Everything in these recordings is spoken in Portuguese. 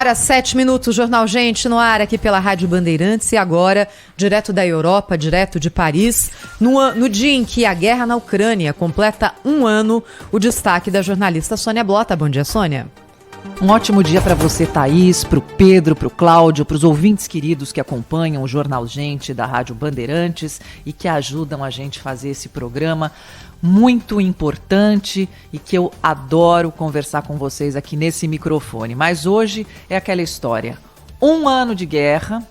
Para 7 minutos, Jornal Gente no ar aqui pela Rádio Bandeirantes e agora, direto da Europa, direto de Paris, no dia em que a guerra na Ucrânia completa um ano, o destaque da jornalista Sônia Blota. Bom dia, Sônia. Um ótimo dia para você, Thaís, para o Pedro, para o Cláudio, para os ouvintes queridos que acompanham o Jornal Gente da Rádio Bandeirantes e que ajudam a gente a fazer esse programa muito importante e que eu adoro conversar com vocês aqui nesse microfone. Mas hoje é aquela história, um ano de guerra,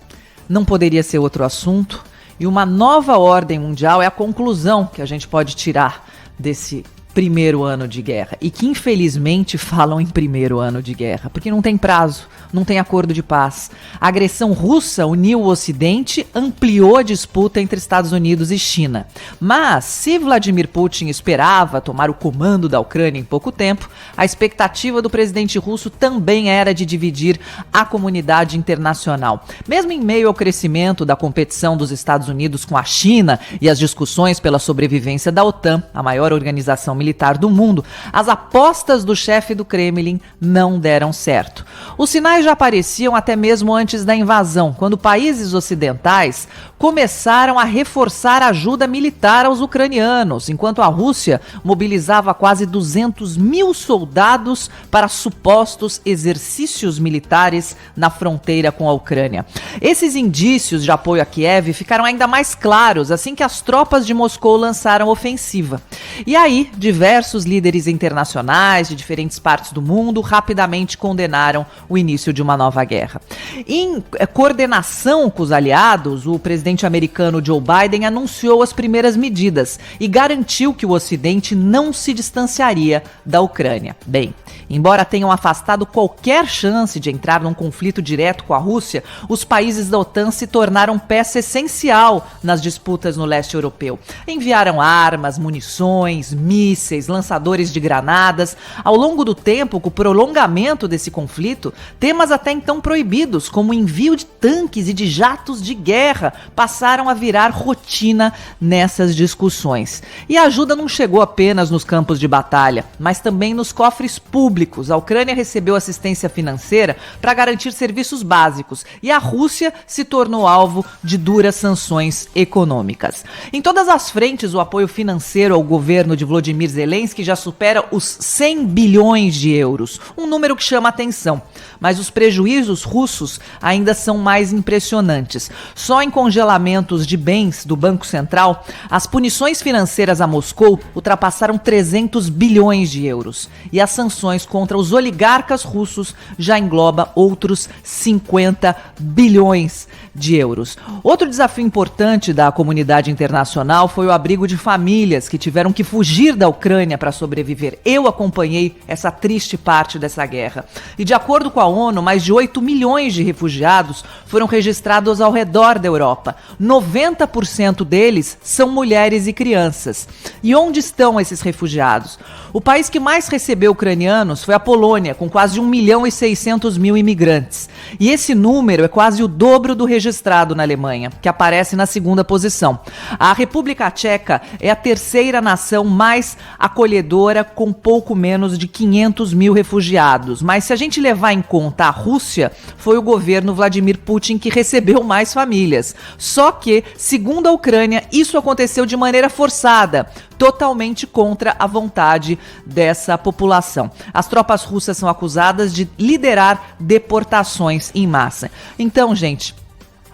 não poderia ser outro assunto, e uma nova ordem mundial é a conclusão que a gente pode tirar desse primeiro ano de guerra, e que infelizmente falam em primeiro ano de guerra, porque não tem prazo, não tem acordo de paz. A agressão russa uniu o Ocidente, ampliou a disputa entre Estados Unidos e China. Mas, se Vladimir Putin esperava tomar o comando da Ucrânia em pouco tempo, a expectativa do presidente russo também era de dividir a comunidade internacional. Mesmo em meio ao crescimento da competição dos Estados Unidos com a China e as discussões pela sobrevivência da OTAN, a maior organização militar do mundo, as apostas do chefe do Kremlin não deram certo. Os sinais já apareciam até mesmo antes da invasão, quando países ocidentais começaram a reforçar a ajuda militar aos ucranianos, enquanto a Rússia mobilizava quase 200 mil soldados para supostos exercícios militares na fronteira com a Ucrânia. Esses indícios de apoio a Kiev ficaram ainda mais claros assim que as tropas de Moscou lançaram ofensiva. E aí, diversos líderes internacionais de diferentes partes do mundo rapidamente condenaram o início de uma nova guerra. Em coordenação com os aliados, o presidente americano Joe Biden anunciou as primeiras medidas e garantiu que o Ocidente não se distanciaria da Ucrânia. Bem, embora tenham afastado qualquer chance de entrar num conflito direto com a Rússia, os países da OTAN se tornaram peça essencial nas disputas no leste europeu. Enviaram armas, munições, mísseis, lançadores de granadas. Ao longo do tempo, com o prolongamento desse conflito, temas até então proibidos, como o envio de tanques e de jatos de guerra, passaram a virar rotina nessas discussões. E a ajuda não chegou apenas nos campos de batalha, mas também nos cofres públicos. A Ucrânia recebeu assistência financeira para garantir serviços básicos e a Rússia se tornou alvo de duras sanções econômicas. Em todas as frentes, o apoio financeiro ao governo de Volodymyr Zelensky já supera os 100 bilhões de euros, um número que chama atenção. Mas os prejuízos russos ainda são mais impressionantes. Só em congelamentos de bens do Banco Central, as punições financeiras a Moscou ultrapassaram 300 bilhões de euros. E as sanções contra os oligarcas russos já engloba outros 50 bilhões de euros. Outro desafio importante da comunidade internacional foi o abrigo de famílias que tiveram que fugir da Ucrânia para sobreviver. Eu acompanhei essa triste parte dessa guerra. E de acordo com a ONU, mais de 8 milhões de refugiados foram registrados ao redor da Europa. 90% deles são mulheres e crianças. E onde estão esses refugiados? O país que mais recebeu ucranianos foi a Polônia, com quase 1.600.000 imigrantes. E esse número é quase o dobro do registrado na Alemanha, que aparece na segunda posição. A República Tcheca é a terceira nação mais acolhedora, com pouco menos de 500 mil refugiados. Mas se a gente levar em conta a Rússia, foi o governo Vladimir Putin que recebeu mais famílias. Só que, segundo a Ucrânia, isso aconteceu de maneira forçada, totalmente contra a vontade dessa população. As tropas russas são acusadas de liderar deportações em massa. Então, gente,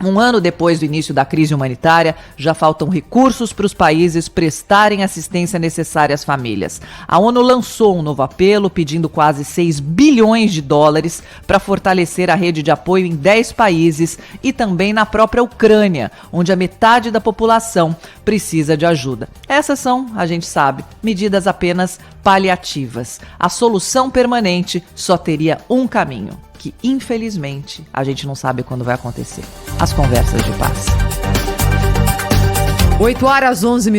um ano depois do início da crise humanitária, já faltam recursos para os países prestarem assistência necessária às famílias. A ONU lançou um novo apelo pedindo quase 6 bilhões de dólares para fortalecer a rede de apoio em 10 países e também na própria Ucrânia, onde a metade da população precisa de ajuda. Essas são, a gente sabe, medidas apenas paliativas. A solução permanente só teria um caminho, que infelizmente a gente não sabe quando vai acontecer: as conversas de paz. 8 horas 11 minutos.